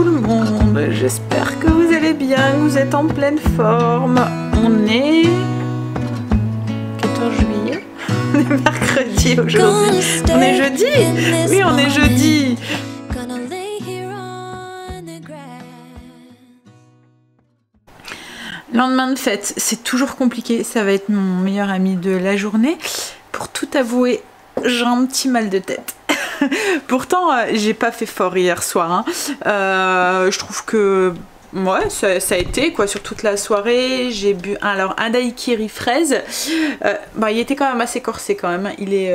tout le monde, j'espère que vous allez bien, que vous êtes en pleine forme. On est 14 juillet, on est mercredi aujourd'hui, on est jeudi, oui on est jeudi. Lendemain de fête, c'est toujours compliqué, ça va être mon meilleur ami de la journée. Pour tout avouer, j'ai un petit mal de tête. Pourtant, j'ai pas fait fort hier soir. Hein. Je trouve que ouais, ça a été quoi sur toute la soirée. J'ai bu un daiquiri fraise. Il était quand même assez corsé quand même. Il est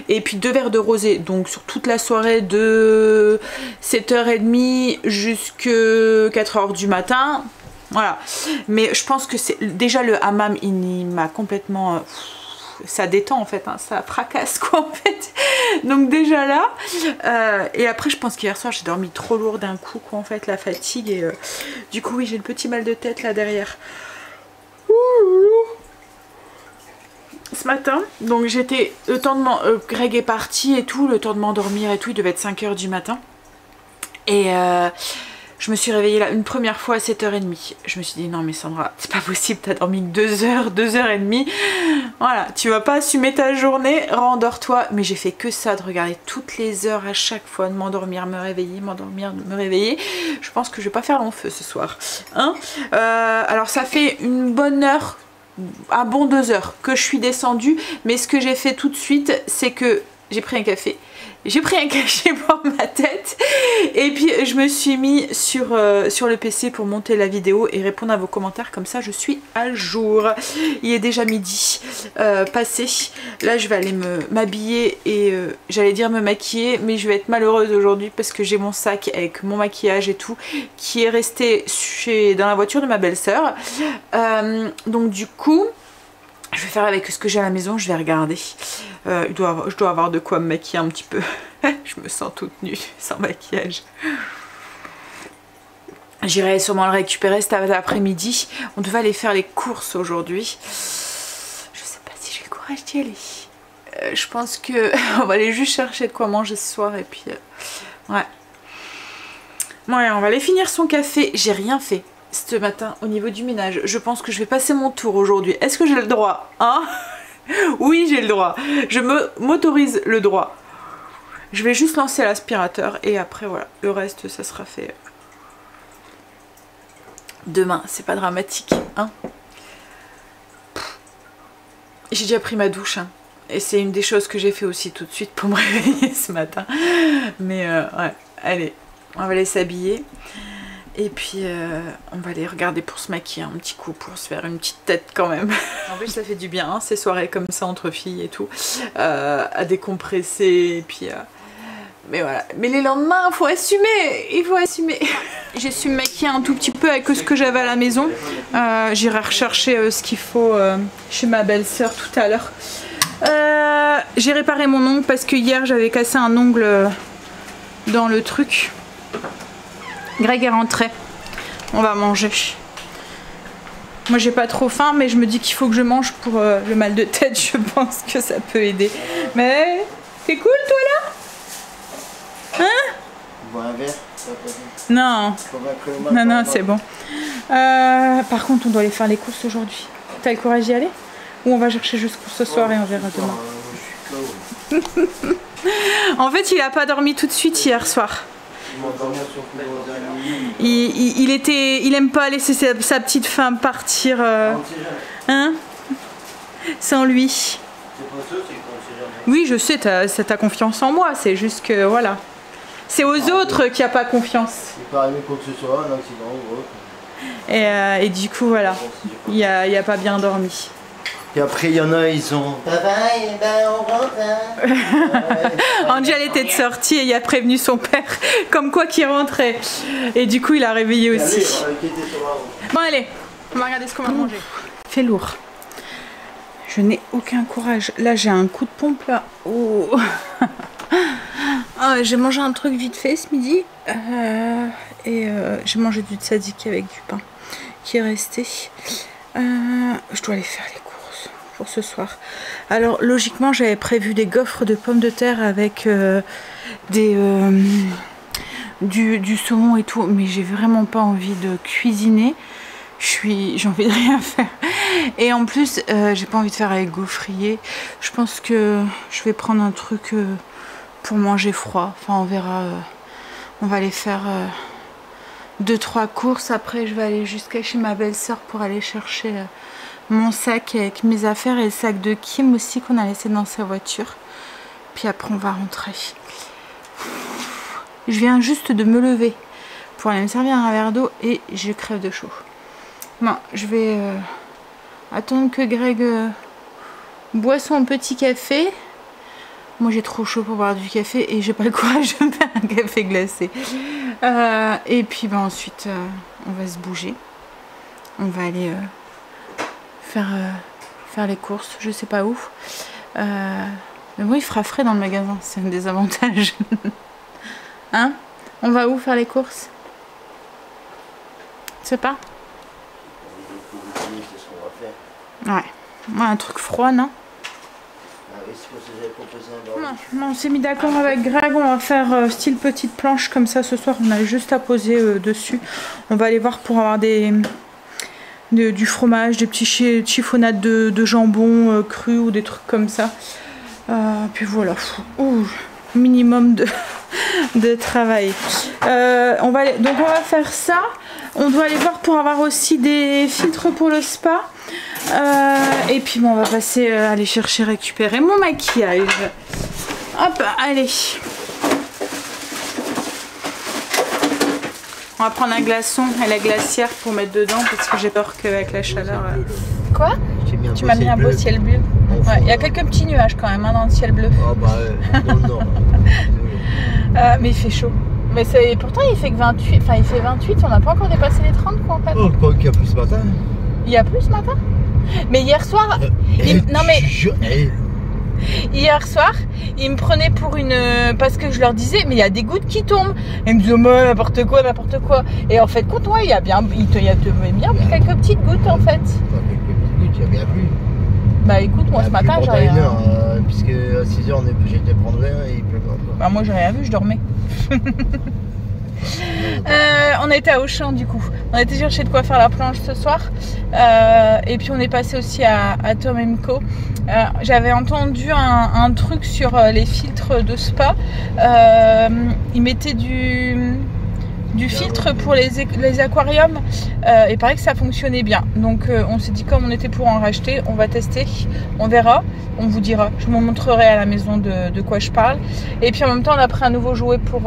et puis 2 verres de rosé. Donc sur toute la soirée de 7h30 jusqu'à 4h du matin. Voilà. Mais je pense que c'est déjà le hammam, il m'a complètement ça détend en fait, hein, ça fracasse quoi en fait. Donc déjà là, et après je pense qu'hier soir j'ai dormi trop lourd d'un coup quoi en fait, la fatigue et du coup oui j'ai le petit mal de tête là derrière. Ce matin, donc j'étais le temps de Greg est parti et tout, le temps de m'endormir et tout, il devait être 5h du matin et je me suis réveillée là une première fois à 7h30. Je me suis dit non mais Sandra, c'est pas possible, t'as dormi que 2h30. Voilà, tu vas pas assumer ta journée, rendors-toi. Mais j'ai fait que ça, de regarder toutes les heures à chaque fois, de m'endormir, me réveiller, m'endormir, me réveiller. Je pense que je vais pas faire long feu ce soir. Hein, alors ça fait une bonne heure, un bon 2 heures que je suis descendue. Mais ce que j'ai fait tout de suite, c'est que j'ai pris un café. J'ai pris un cachet pour ma tête et puis je me suis mis sur le PC pour monter la vidéo et répondre à vos commentaires, comme ça je suis à jour. Il est déjà midi passé, là je vais aller m'habiller et j'allais dire me maquiller, mais je vais être malheureuse aujourd'hui parce que j'ai mon sac avec mon maquillage et tout qui est resté dans la voiture de ma belle-sœur. Donc du coup je vais faire avec ce que j'ai à la maison, je vais regarder. Je dois avoir de quoi me maquiller un petit peu. Je me sens toute nue, sans maquillage. J'irai sûrement le récupérer cet après-midi. On devait aller faire les courses aujourd'hui. Je sais pas si j'ai le courage d'y aller. Je pense que on va aller juste chercher de quoi manger ce soir et puis... ouais. Ouais, on va aller finir son café. J'ai rien fait ce matin au niveau du ménage. Je pense que je vais passer mon tour aujourd'hui. Est-ce que j'ai le droit, hein? Oui, j'ai le droit. Je m'autorise le droit. Je vais juste lancer l'aspirateur et après voilà, le reste ça sera fait demain. C'est pas dramatique, hein? J'ai déjà pris ma douche, hein. Et c'est une des choses que j'ai fait aussi tout de suite pour me réveiller ce matin. Mais ouais, allez, on va aller s'habiller. Et puis on va aller regarder pour se maquiller un petit coup, pour se faire une petite tête quand même. En plus ça fait du bien, hein, ces soirées comme ça entre filles et tout, à décompresser et puis... mais voilà, mais les lendemains il faut assumer, J'ai su me maquiller un tout petit peu avec ce que j'avais à la maison. J'irai rechercher ce qu'il faut chez ma belle-sœur tout à l'heure. J'ai réparé mon ongle parce que hier j'avais cassé un ongle dans le truc. Greg est rentré, on va manger. Moi j'ai pas trop faim mais je me dis qu'il faut que je mange pour le mal de tête, je pense que ça peut aider. Mais t'es cool toi là? Hein? Bois un verre? Non. Non, c'est bon. Par contre on doit aller faire les courses aujourd'hui. T'as le courage d'y aller? Ou on va chercher jusqu'au ce soir et on verra demain? En fait il a pas dormi tout de suite hier soir. Il aime pas laisser sa petite femme partir hein, sans lui. Oui je sais, t'as confiance en moi, c'est juste que voilà. C'est aux autres qu'il n'y a pas confiance. Il peut arriver quoi que ce soit, un accident ou autre. Et du coup voilà, il a pas bien dormi. Et après il y en a, ils ont... Papa, on rentre hein. Angel était de sortie et il a prévenu son père comme quoi qu'il rentrait. Et du coup il a réveillé aussi. Bon allez, on va regarder ce qu'on va manger. Fait lourd. Je n'ai aucun courage. Là j'ai un coup de pompe là. Oh. J'ai mangé un truc vite fait ce midi. J'ai mangé du tzatziki avec du pain qui est resté. Je dois aller faire les courses pour ce soir. Alors logiquement j'avais prévu des gaufres de pommes de terre avec du saumon et tout, mais j'ai vraiment pas envie de cuisiner. J'ai envie de rien faire. Et en plus, j'ai pas envie de faire avec gaufrier. Je pense que je vais prendre un truc pour manger froid. Enfin, on verra. On va aller faire 2-3 courses. Après, je vais aller jusqu'à chez ma belle-sœur pour aller chercher mon sac avec mes affaires et le sac de Kim aussi qu'on a laissé dans sa voiture. Puis après, on va rentrer. Je viens juste de me lever pour aller me servir un verre d'eau et je crève de chaud. Bon, je vais attendre que Greg boit son petit café. Moi j'ai trop chaud pour boire du café et j'ai pas le courage de me faire un café glacé. Et puis ben, ensuite on va se bouger. On va aller faire les courses, je sais pas où. Mais bon, il fera frais dans le magasin, c'est un des avantages. Hein? On va où faire les courses? Tu sais pas? Ouais, un truc froid, non? Non, on s'est mis d'accord avec Greg, on va faire style petite planche comme ça ce soir. On a juste à poser dessus. On va aller voir pour avoir du fromage, des petits chiffonnades de jambon cru ou des trucs comme ça. Puis voilà, minimum de travail. Donc on va faire ça. On doit aller voir pour avoir aussi des filtres pour le spa. Et puis bon, on va passer aller récupérer mon maquillage. Hop, allez. On va prendre un glaçon et la glacière pour mettre dedans parce que j'ai peur qu'avec la chaleur... Quoi? Tu m'as mis un beau ciel bleu. Ouais, il y a quelques petits nuages quand même dans le ciel bleu. Ah bah dans le nord. Mais il fait chaud. Mais pourtant il fait que 28, enfin il fait 28, on n'a pas encore dépassé les 30 quoi en fait. Oh, quoi qu'il y a plus ce matin. Il y a plus ce matin? Mais hier soir, hier soir, ils me prenaient pour une... Parce que je leur disais, mais il y a des gouttes qui tombent. Et ils me disaient, mais n'importe quoi. Et en fait, quand il y a bien, il te met bien quelques petites gouttes en fait. Quelques petites gouttes, il y a bien plu. Bah écoute, moi ce matin, j'ai rien... puisque à 6h, on est obligé de prendre l'air et il pleut pas. Bah moi, j'ai rien vu, je dormais. On était à Auchan du coup. On était chercher de quoi faire la planche ce soir. Et puis on est passé aussi à Tom & Co. J'avais entendu un truc sur les filtres de spa. Ils mettaient du filtre pour les aquariums. Il paraît que ça fonctionnait bien. Donc on s'est dit comme on était pour en racheter, on va tester. On verra, on vous dira. Je vous montrerai à la maison de quoi je parle. Et puis en même temps on a pris un nouveau jouet pour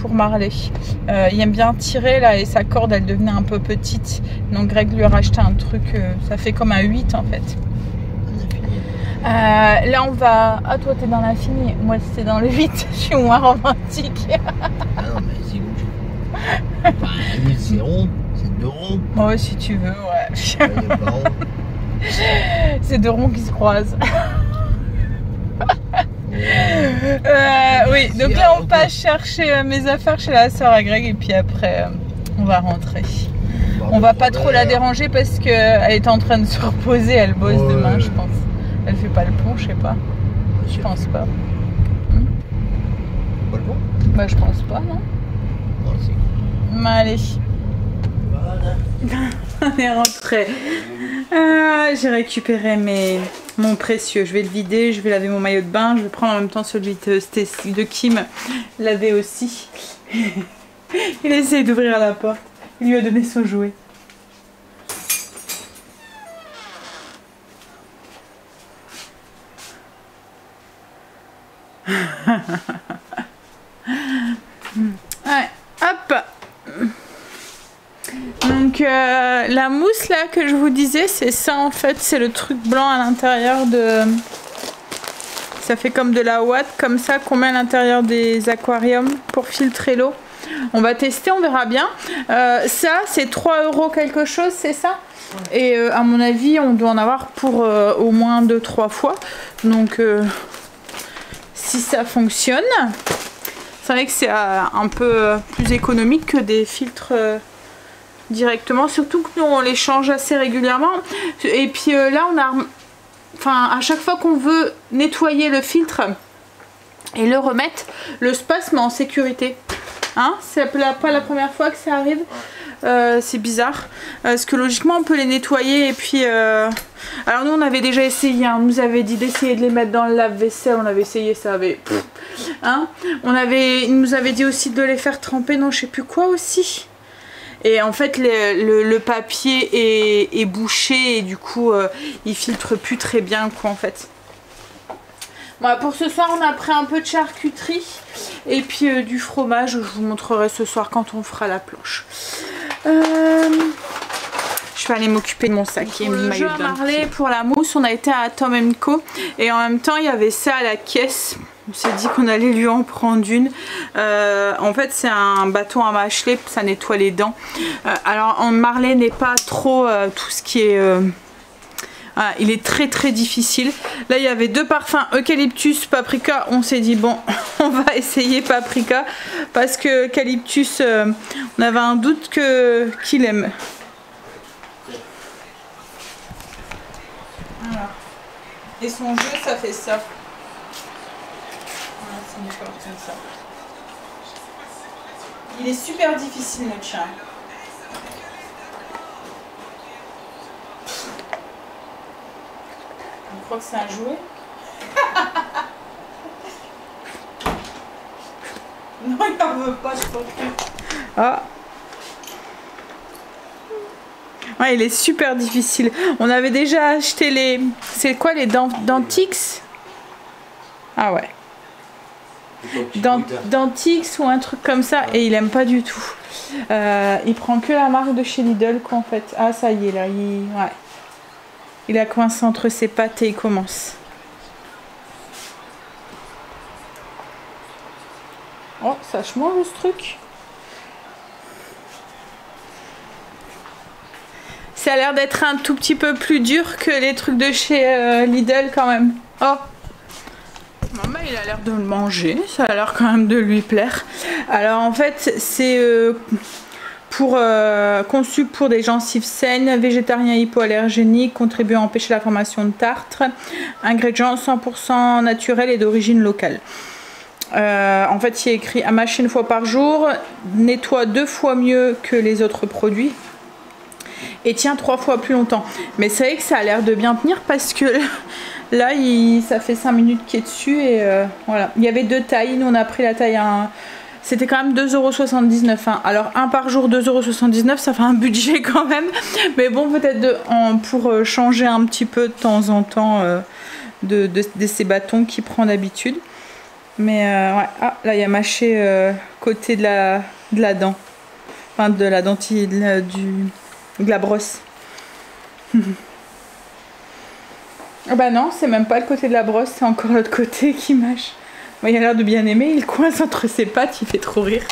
Marley. Il aime bien tirer là et sa corde elle devenait un peu petite. Donc Greg lui a racheté un truc, ça fait comme un 8 en fait. Là on va... Ah toi t'es dans l'infini, moi c'est dans le 8, je suis moins romantique. Ah non mais c'est où? Enfin, 8 c'est rond, c'est 2 ronds. Ouais si tu veux, ouais. C'est 2 ronds qui se croisent. Oui, donc là on passe chercher mes affaires chez la soeur à Greg et puis après on va rentrer. On va pas trop la déranger parce qu'elle est en train de se reposer, elle bosse demain je pense. Elle fait pas le pont, je sais pas. Je pense pas. Pas le pont? Bah je pense pas, non? Non, c'est cool. Allez. On est rentré. J'ai récupéré mon précieux. Je vais le vider, je vais laver mon maillot de bain. Je vais prendre en même temps celui de Kim. Laver aussi. Il essaie d'ouvrir la porte. Il lui a donné son jouet. Ouais, hop. Donc la mousse là que je vous disais, c'est ça en fait, c'est le truc blanc à l'intérieur de... Ça fait comme de la ouate comme ça qu'on met à l'intérieur des aquariums pour filtrer l'eau. On va tester, on verra bien. Ça c'est 3 € quelque chose, c'est ça? Et à mon avis on doit en avoir pour au moins 2-3 fois. Donc si ça fonctionne, c'est vrai que c'est un peu plus économique que des filtres directement, surtout que nous on les change assez régulièrement. Et puis là on a, enfin à chaque fois qu'on veut nettoyer le filtre et le remettre, le spa se met en sécurité. Hein? C'est pas la première fois que ça arrive. C'est bizarre. Parce que logiquement on peut les nettoyer et puis... Alors nous on avait déjà essayé, hein. On nous avait dit d'essayer de les mettre dans le lave-vaisselle. On avait essayé, ça avait... Hein? Il nous avait dit aussi de les faire tremper dans je sais plus quoi aussi. Et en fait le papier est bouché et du coup il filtre plus très bien quoi en fait. Voilà, pour ce soir on a pris un peu de charcuterie et puis du fromage, je vous montrerai ce soir quand on fera la planche. Je vais aller m'occuper de mon sac et mon maillot de bain. Pour la mousse, on a été à Tom & Co et en même temps il y avait ça à la caisse. On s'est dit qu'on allait lui en prendre une. En fait c'est un bâton à mâcher, ça nettoie les dents. Alors Marley n'est pas trop tout ce qui est... Voilà, il est très très difficile. Là il y avait 2 parfums, eucalyptus, paprika. On s'est dit bon on va essayer paprika parce que eucalyptus on avait un doute qu'il aime. Voilà. Et son jeu ça fait ça. Voilà, c'est une porte comme ça. Il est super difficile notre chien. Je crois que c'est un jouet. Non, il n'en veut pas, je pense plus. Ah. Ouais, il est super difficile. On avait déjà acheté les... C'est quoi les Dentix? Ah ouais. Dentix ou un truc comme ça. Et il aime pas du tout. Il prend que la marque de chez Lidl quoi en fait. Ah ça y est là. Ouais. Il a coincé entre ses pattes et il commence. Oh, ça se mange ce truc. Ça a l'air d'être un tout petit peu plus dur que les trucs de chez Lidl quand même. Oh. Bon, bah, il a l'air de le manger. Ça a l'air quand même de lui plaire. Alors en fait, c'est... conçu pour des gencives saines, végétariens hypoallergéniques, contribue à empêcher la formation de tartre, ingrédients 100% naturels et d'origine locale. En fait, il est écrit à mâcher 1 fois par jour, nettoie 2 fois mieux que les autres produits et tient 3 fois plus longtemps. Mais c'est vrai que ça a l'air de bien tenir parce que là, ça fait 5 minutes qu'il est dessus et voilà. Il y avait 2 tailles, nous on a pris la taille 1. C'était quand même 2,79 €. Hein. Alors un par jour 2,79 €, ça fait un budget quand même. Mais bon, peut-être pour changer un petit peu de temps en temps de ces bâtons qu'il prend d'habitude. Mais ouais, ah, là il y a mâché côté de la dent. Enfin de la dentille, de la brosse. Ah bah non, c'est même pas le côté de la brosse, c'est encore l'autre côté qui mâche. Bon, il a l'air de bien aimer, il coince entre ses pattes, il fait trop rire.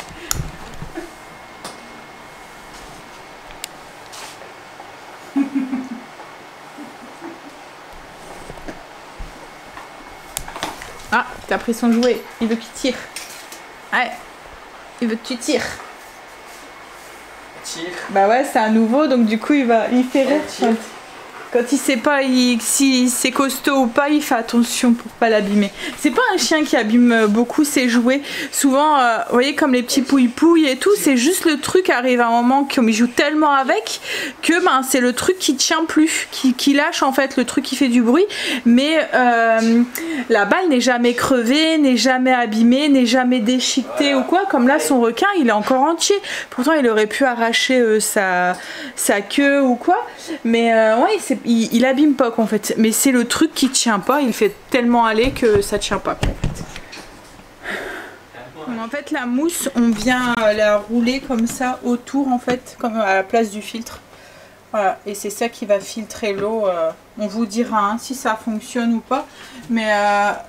Ah, t'as pris son jouet, il veut qu'il tire. Ouais, il veut que tu tires. Tire. Bah ouais, c'est un nouveau, donc du coup il fait rire. Quand il sait pas si c'est costaud ou pas, il fait attention pour pas l'abîmer. C'est pas un chien qui abîme beaucoup ses jouets. Souvent, vous voyez, comme les petits pouille-pouille et tout, c'est juste le truc arrive à un moment qu'il joue tellement avec que ben, c'est le truc qui tient plus, qui lâche en fait le truc qui fait du bruit. Mais la balle n'est jamais crevée, n'est jamais abîmée, n'est jamais déchiquetée ou quoi. Comme là, son requin, il est encore entier. Pourtant, il aurait pu arracher sa queue ou quoi. Mais ouais, il abîme pas en fait, mais c'est le truc qui tient pas, il fait tellement aller que ça tient pas en fait. Donc, en fait la mousse on vient la rouler comme ça autour en fait, comme à la place du filtre. Voilà, et c'est ça qui va filtrer l'eau. On vous dira hein, si ça fonctionne ou pas. Mais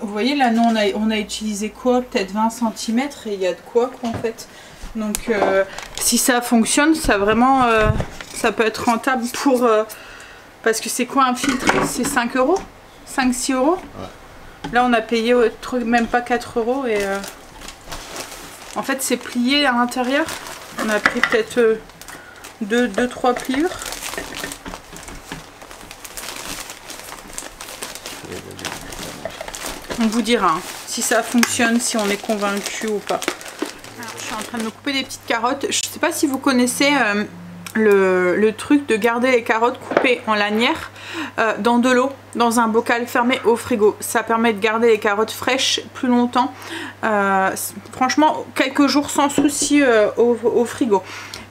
vous voyez là nous on a utilisé quoi, peut-être 20 cm et il y a de quoi en fait. Donc si ça fonctionne, ça vraiment ça peut être rentable pour... parce que c'est quoi un filtre? C'est 5 €? 5-6 €? Ouais. Là on a payé même pas 4 € et en fait c'est plié à l'intérieur. On a pris peut-être 2-3 pliures. On vous dira hein, si ça fonctionne, si on est convaincu ou pas. Alors, je suis en train de me couper des petites carottes. Je sais pas si vous connaissez le truc de garder les carottes coupées en lanières dans de l'eau, dans un bocal fermé au frigo. Ça permet de garder les carottes fraîches plus longtemps. Franchement, quelques jours sans souci au frigo.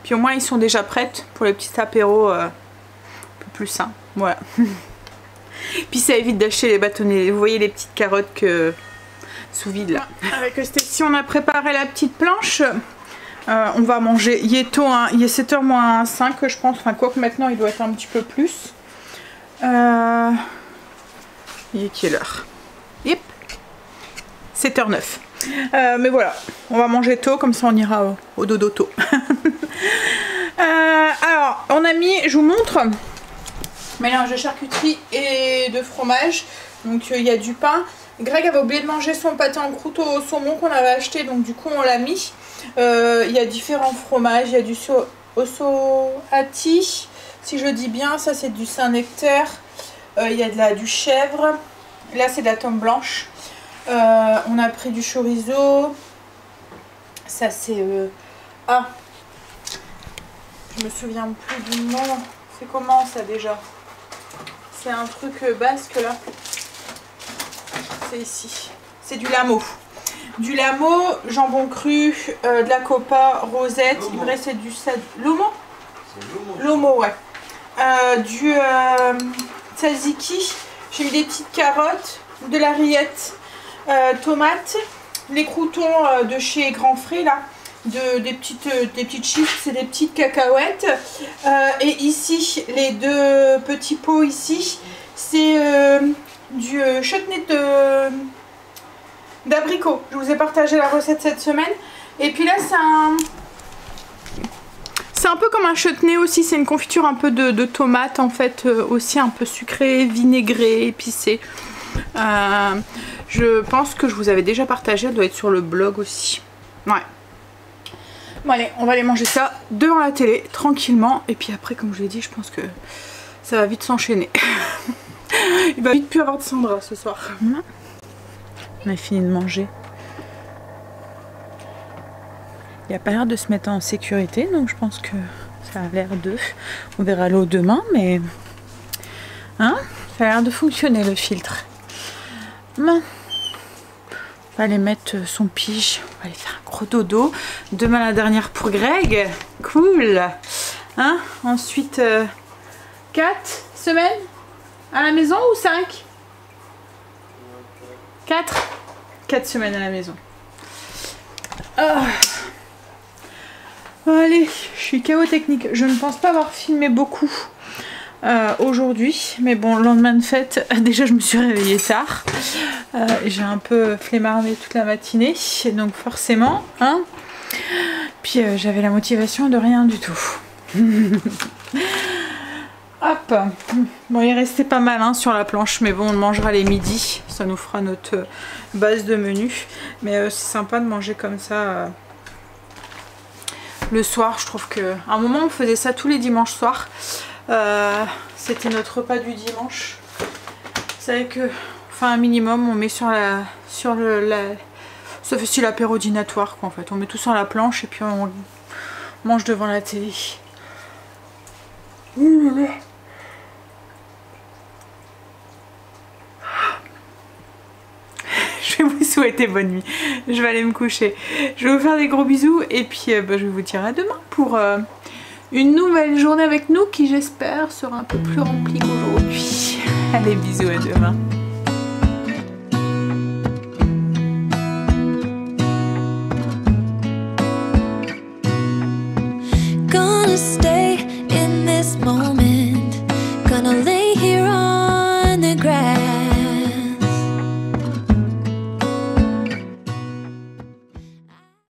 Puis au moins, ils sont déjà prêtes pour les petits apéros un peu plus sains. Voilà. Puis ça évite d'acheter les bâtonnets. Vous voyez les petites carottes que sous vide là. Avec Stécie, on a préparé la petite planche. On va manger. Il est tôt, hein. Il est 7h moins 5 je pense. Enfin quoi que maintenant il doit être un petit peu plus. Il est quelle heure? Yep. 7h09. Mais voilà, on va manger tôt, comme ça on ira au dodo tôt. Alors, on a mis, je vous montre, mélange de charcuterie et de fromage. Donc il y a du pain. Greg avait oublié de manger son pâté en croûte au saumon qu'on avait acheté, donc du coup on l'a mis. Il y a différents fromages, il y a du Osso-Ati, si je dis bien, ça c'est du Saint-Nectaire. Il y a du chèvre, là c'est de la tome blanche. On a pris du chorizo, ça c'est... Ah, je me souviens plus du nom, c'est comment ça déjà? C'est un truc basque là. C'est ici. C'est du lamo. Du lamo, jambon cru, de la copa, rosette. Lomo. Il me restait du lomo. C'est lomo, ouais. Du tzatziki. J'ai mis des petites carottes, de la rillette, tomates, les croûtons de chez Grand Frais là. Des petites chips et des petites cacahuètes. Et ici, les deux petits pots ici, c'est du chutney d'abricot. Je vous ai partagé la recette cette semaine. Et puis là c'est un peu comme un chutney aussi, c'est une confiture un peu de tomate en fait, aussi un peu sucrée, vinaigrée, épicée. Je pense que je vous avais déjà partagé, elle doit être sur le blog aussi. Ouais. Bon allez, on va aller manger ça devant la télé, tranquillement. Et puis après, comme je l'ai dit, je pense que ça va vite s'enchaîner. Il va vite plus avoir de Sandra ce soir. On a fini de manger. Il a pas l'air de se mettre en sécurité, donc je pense que ça a l'air de... On verra l'eau demain, mais... Hein? Ça a l'air de fonctionner le filtre. On va aller mettre son pige. On va aller faire un gros dodo. Demain la dernière pour Greg. Cool. Hein? Ensuite, 4 semaines à la maison ou 5? 4 semaines à la maison. Oh. Allez, je suis KO technique. Je ne pense pas avoir filmé beaucoup aujourd'hui. Mais bon, le lendemain de fête, déjà je me suis réveillée tard. J'ai un peu flemmardé toute la matinée. Donc forcément, hein. Puis j'avais la motivation de rien du tout. Hop. Bon, il restait pas mal hein, sur la planche, mais bon, on le mangera les midis. Ça nous fera notre base de menu. Mais c'est sympa de manger comme ça le soir. Je trouve que à un moment, on faisait ça tous les dimanches soirs. C'était notre repas du dimanche. Vous savez que, enfin, un minimum, on met sur ça fait style apéro dînatoire, quoi, en fait. On met tout sur la planche et puis on mange devant la télé. Ouh là là. Je vais vous souhaiter bonne nuit. Je vais aller me coucher. Je vais vous faire des gros bisous et puis je vais vous dire à demain pour une nouvelle journée avec nous qui j'espère sera un peu plus remplie qu'aujourd'hui. Allez, bisous, à demain. Gonna stay